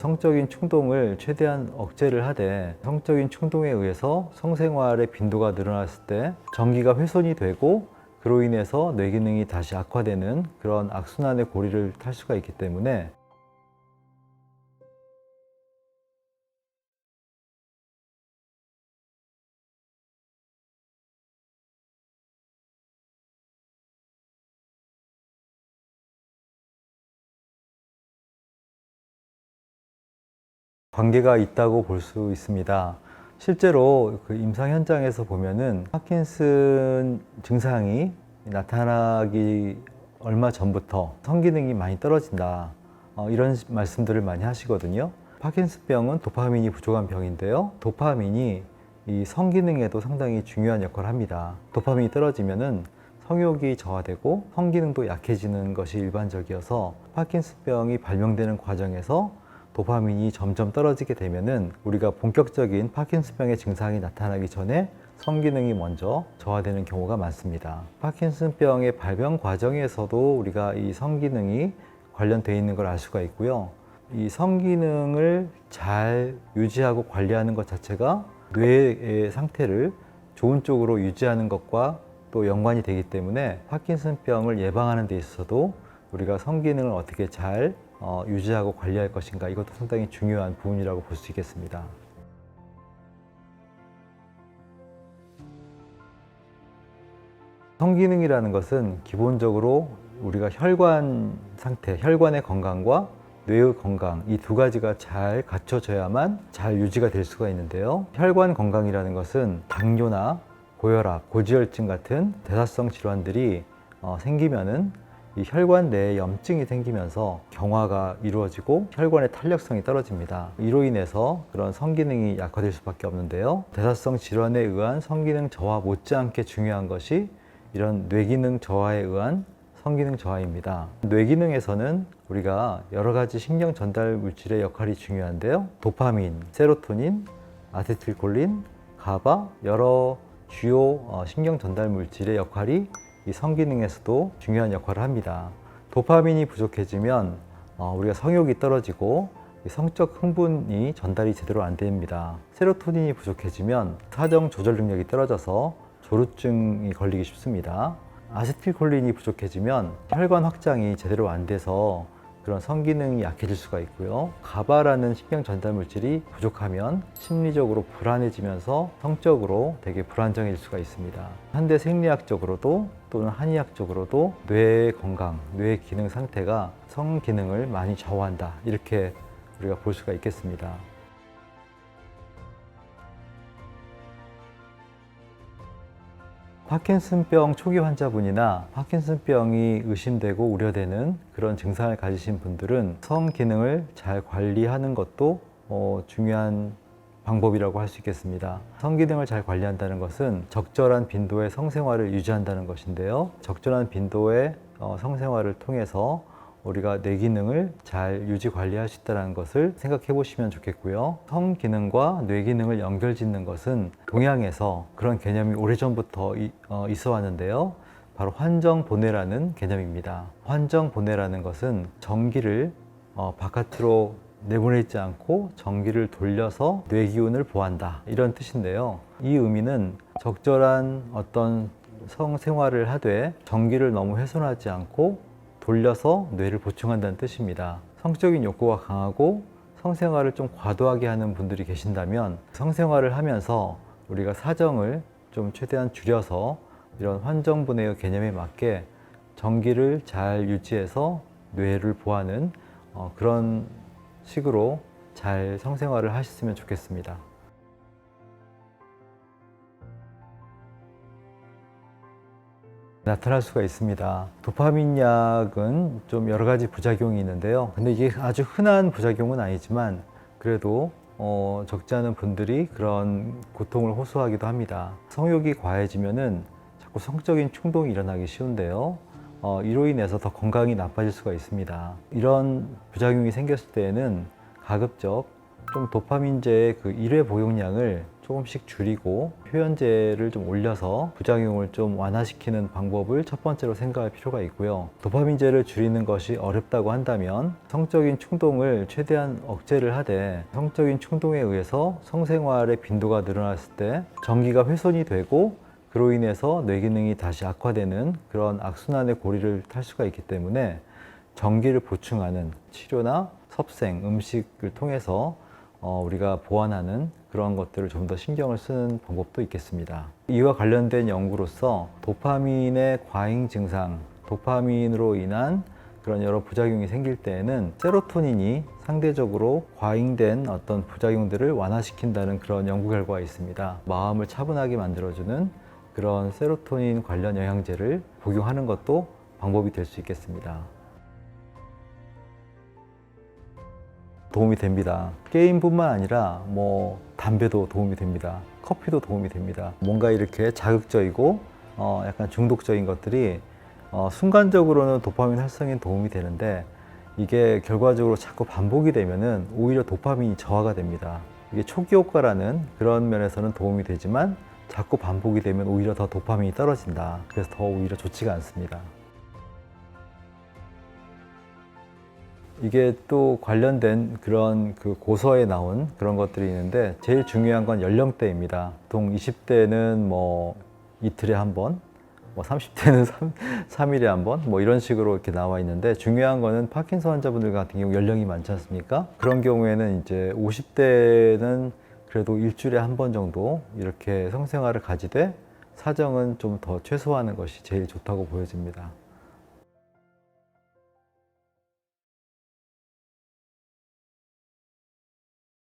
성적인 충동을 최대한 억제를 하되 성적인 충동에 의해서 성생활의 빈도가 늘어났을 때 전기가 훼손이 되고 그로 인해서 뇌 기능이 다시 악화되는 그런 악순환의 고리를 탈 수가 있기 때문에 관계가 있다고 볼 수 있습니다. 실제로 그 임상 현장에서 보면은 파킨슨 증상이 나타나기 얼마 전부터 성기능이 많이 떨어진다, 이런 말씀들을 많이 하시거든요. 파킨슨병은 도파민이 부족한 병인데요. 도파민이 이 성기능에도 상당히 중요한 역할을 합니다. 도파민이 떨어지면은 성욕이 저하되고 성기능도 약해지는 것이 일반적이어서 파킨슨병이 발명되는 과정에서 도파민이 점점 떨어지게 되면은 우리가 본격적인 파킨슨병의 증상이 나타나기 전에 성기능이 먼저 저하되는 경우가 많습니다. 파킨슨병의 발병 과정에서도 우리가 이 성기능이 관련되어 있는 걸 알 수가 있고요. 이 성기능을 잘 유지하고 관리하는 것 자체가 뇌의 상태를 좋은 쪽으로 유지하는 것과 또 연관이 되기 때문에 파킨슨병을 예방하는 데 있어서도 우리가 성기능을 어떻게 잘 유지하고 관리할 것인가, 이것도 상당히 중요한 부분이라고 볼 수 있겠습니다. 성기능이라는 것은 기본적으로 우리가 혈관 상태, 혈관의 건강과 뇌의 건강, 이 두 가지가 잘 갖춰져야만 잘 유지가 될 수가 있는데요. 혈관 건강이라는 것은 당뇨나 고혈압, 고지혈증 같은 대사성 질환들이 생기면은 이 혈관 내에 염증이 생기면서 경화가 이루어지고 혈관의 탄력성이 떨어집니다. 이로 인해서 그런 성기능이 약화될 수밖에 없는데요. 대사성 질환에 의한 성기능 저하 못지않게 중요한 것이 이런 뇌기능 저하에 의한 성기능 저하입니다. 뇌기능에서는 우리가 여러 가지 신경 전달 물질의 역할이 중요한데요. 도파민, 세로토닌, 아세틸콜린, 가바, 여러 주요 신경 전달 물질의 역할이 이 성기능에서도 중요한 역할을 합니다. 도파민이 부족해지면 우리가 성욕이 떨어지고 성적 흥분이 전달이 제대로 안 됩니다. 세로토닌이 부족해지면 사정 조절 능력이 떨어져서 조루증이 걸리기 쉽습니다. 아세틸콜린이 부족해지면 혈관 확장이 제대로 안 돼서 그런 성기능이 약해질 수가 있고요. 가바라는 신경 전달 물질이 부족하면 심리적으로 불안해지면서 성적으로 되게 불안정해질 수가 있습니다. 현대 생리학적으로도 또는 한의학적으로도 뇌의 건강, 뇌의 기능 상태가 성기능을 많이 저하한다, 이렇게 우리가 볼 수가 있겠습니다. 파킨슨병 초기 환자분이나 파킨슨병이 의심되고 우려되는 그런 증상을 가지신 분들은 성기능을 잘 관리하는 것도 중요한 방법이라고 할 수 있겠습니다. 성기능을 잘 관리한다는 것은 적절한 빈도의 성생활을 유지한다는 것인데요. 적절한 빈도의 성생활을 통해서 우리가 뇌기능을 잘 유지 관리할 수 있다는 것을 생각해 보시면 좋겠고요. 성기능과 뇌기능을 연결짓는 것은 동양에서 그런 개념이 오래전부터 있어 왔는데요. 바로 환정보내라는 개념입니다. 환정보내라는 것은 전기를 바깥으로 내보내지 않고 전기를 돌려서 뇌기운을 보한다, 이런 뜻인데요. 이 의미는 적절한 어떤 성생활을 하되 전기를 너무 훼손하지 않고 돌려서 뇌를 보충한다는 뜻입니다. 성적인 욕구가 강하고 성생활을 좀 과도하게 하는 분들이 계신다면 성생활을 하면서 우리가 사정을 좀 최대한 줄여서 이런 환정분해의 개념에 맞게 전기를 잘 유지해서 뇌를 보하는 그런 식으로 잘 성생활을 하셨으면 좋겠습니다. 나타날 수가 있습니다. 도파민 약은 좀 여러 가지 부작용이 있는데요. 근데 이게 아주 흔한 부작용은 아니지만 그래도 적지 않은 분들이 그런 고통을 호소하기도 합니다. 성욕이 과해지면은 자꾸 성적인 충동이 일어나기 쉬운데요. 이로 인해서 더 건강이 나빠질 수가 있습니다. 이런 부작용이 생겼을 때에는 가급적 좀 도파민제의 그 1회 복용량을 조금씩 줄이고 표현제를 좀 올려서 부작용을 좀 완화시키는 방법을 첫 번째로 생각할 필요가 있고요. 도파민제를 줄이는 것이 어렵다고 한다면 성적인 충동을 최대한 억제를 하되, 성적인 충동에 의해서 성생활의 빈도가 늘어났을 때 전기가 훼손이 되고 그로 인해서 뇌 기능이 다시 악화되는 그런 악순환의 고리를 탈 수가 있기 때문에 전기를 보충하는 치료나 섭생, 음식을 통해서 우리가 보완하는 그런 것들을 좀 더 신경을 쓰는 방법도 있겠습니다. 이와 관련된 연구로서 도파민의 과잉 증상, 도파민으로 인한 그런 여러 부작용이 생길 때에는 세로토닌이 상대적으로 과잉된 어떤 부작용들을 완화시킨다는 그런 연구 결과가 있습니다. 마음을 차분하게 만들어주는 그런 세로토닌 관련 영양제를 복용하는 것도 방법이 될 수 있겠습니다. 도움이 됩니다. 게임뿐만 아니라 담배도 도움이 됩니다. 커피도 도움이 됩니다. 뭔가 이렇게 자극적이고 약간 중독적인 것들이 순간적으로는 도파민 활성에 도움이 되는데, 이게 결과적으로 자꾸 반복이 되면은 오히려 도파민이 저하가 됩니다. 이게 초기 효과라는 그런 면에서는 도움이 되지만 자꾸 반복이 되면 오히려 더 도파민이 떨어진다. 그래서 더 오히려 좋지가 않습니다. 이게 또 관련된 그런 그 고서에 나온 그런 것들이 있는데, 제일 중요한 건 연령대입니다. 보통 20대는 이틀에 한 번, 30대는 3일에 한 번, 이런 식으로 이렇게 나와 있는데, 중요한 거는 파킨슨 환자분들 같은 경우 연령이 많지 않습니까? 그런 경우에는 이제 50대는 그래도 일주일에 한 번 정도 이렇게 성생활을 가지되 사정은 좀 더 최소화하는 것이 제일 좋다고 보여집니다.